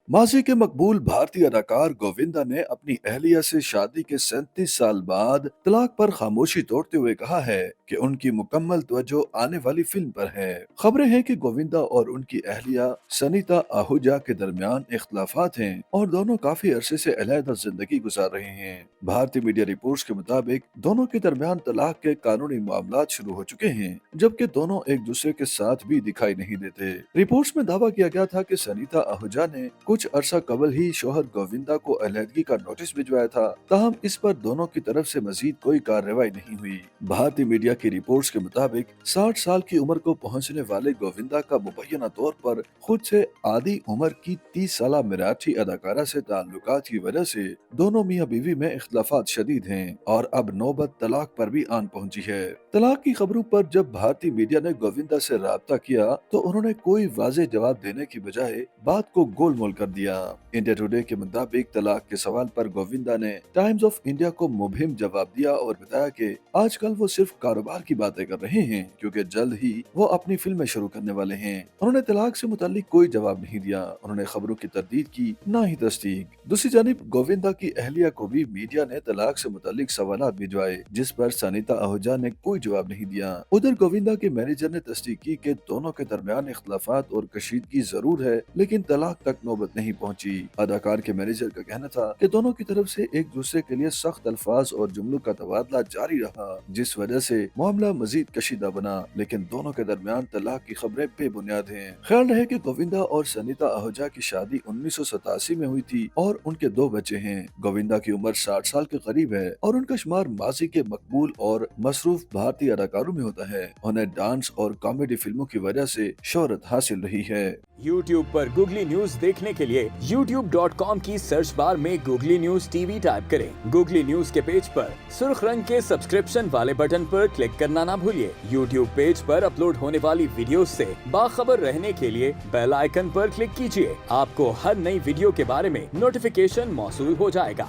माजी के मकबूल भारतीय अदाकार गोविंदा ने अपनी अहलिया से शादी के 37 साल बाद तलाक पर खामोशी तोड़ते हुए कहा है कि उनकी मुकम्मल तवज्जो आने वाली फिल्म पर है। खबरें हैं कि गोविंदा और उनकी अहलिया सनीता आहूजा के दरमियान इख्तलाफात हैं और दोनों काफी अरसे से अलहदा जिंदगी गुजार रहे हैं। भारतीय मीडिया रिपोर्ट्स के मुताबिक दोनों के दरमियान तलाक के कानूनी मामलात शुरू हो चुके हैं, जबकि दोनों एक दूसरे के साथ भी दिखाई नहीं देते। रिपोर्ट्स में दावा किया गया था कि सनीता आहूजा ने कुछ अरसा कबल ही शोहर गोविंदा को अलहदगी का नोटिस भिजवाया था, ताहम इस पर दोनों की तरफ से मजीद कोई कार्रवाई नहीं हुई। भारतीय मीडिया की रिपोर्ट्स के मुताबिक 60 साल की उम्र को पहुंचने वाले गोविंदा का मुबैना तौर पर खुद से आधी उम्र की 30 साल मराठी अदाकारा से ताल्लुकात की वजह से दोनों मियां बीवी में इख्तलाफात शदीद हैं और अब नौबत तलाक पर भी आन पहुंची है। तलाक की खबरों पर जब भारतीय मीडिया ने गोविंदा से राब्ता किया तो उन्होंने कोई वाज़ेह जवाब देने की बजाय बात को गोलमोल कर दिया। इंडिया टुडे के मुताबिक तलाक के सवाल पर गोविंदा ने टाइम्स ऑफ इंडिया को मुबहिम जवाब दिया और बताया कि आजकल वो सिर्फ कारोबार की बातें कर रहे हैं क्योंकि जल्द ही वो अपनी फिल्में शुरू करने वाले हैं। उन्होंने तलाक से मुतालिक कोई जवाब नहीं दिया। उन्होंने खबरों की तरदीद की, न ही तस्दीक। दूसरी जानिब गोविंदा की अहलिया को भी मीडिया ने तलाक से मुतालिक सवालात भिजवाए, जिस पर सनीता आहूजा ने कोई जवाब नहीं दिया। उधर गोविंदा के मैनेजर ने तस्दीक की कि दोनों के दरमियान इख्तलाफात और कशीदगी जरूर है, लेकिन तलाक तक नौबत नहीं पहुंची। अदाकार के मैनेजर का कहना था कि दोनों की तरफ से एक दूसरे के लिए सख्त अल्फाज और जुमलों का तबादला जारी रहा, जिस वजह से मामला मजीद कशीदा बना। लेकिन दोनों के दरमियान तलाक की खबरें बेबुनियाद हैं। ख्याल रहे कि गोविंदा और सनीता आहूजा की शादी 1987 में हुई थी और उनके 2 बच्चे हैं। गोविंदा की उम्र 60 साल के करीब है और उनका शुमार माजी के मकबूल और मसरूफ भारतीय अदाकारों में होता है। उन्हें डांस और कॉमेडी फिल्मों की वजह से शोहरत हासिल रही है। YouTube पर गूगली न्यूज देखने के लिए youtube.com की सर्च बार में गूगली न्यूज टीवी टाइप करें। गूगली न्यूज के पेज पर सुर्ख रंग के सब्सक्रिप्शन वाले बटन पर क्लिक करना ना भूलिए। YouTube पेज पर अपलोड होने वाली वीडियोस से बाखबर रहने के लिए बेल आइकन पर क्लिक कीजिए। आपको हर नई वीडियो के बारे में नोटिफिकेशन मौसूल हो जाएगा।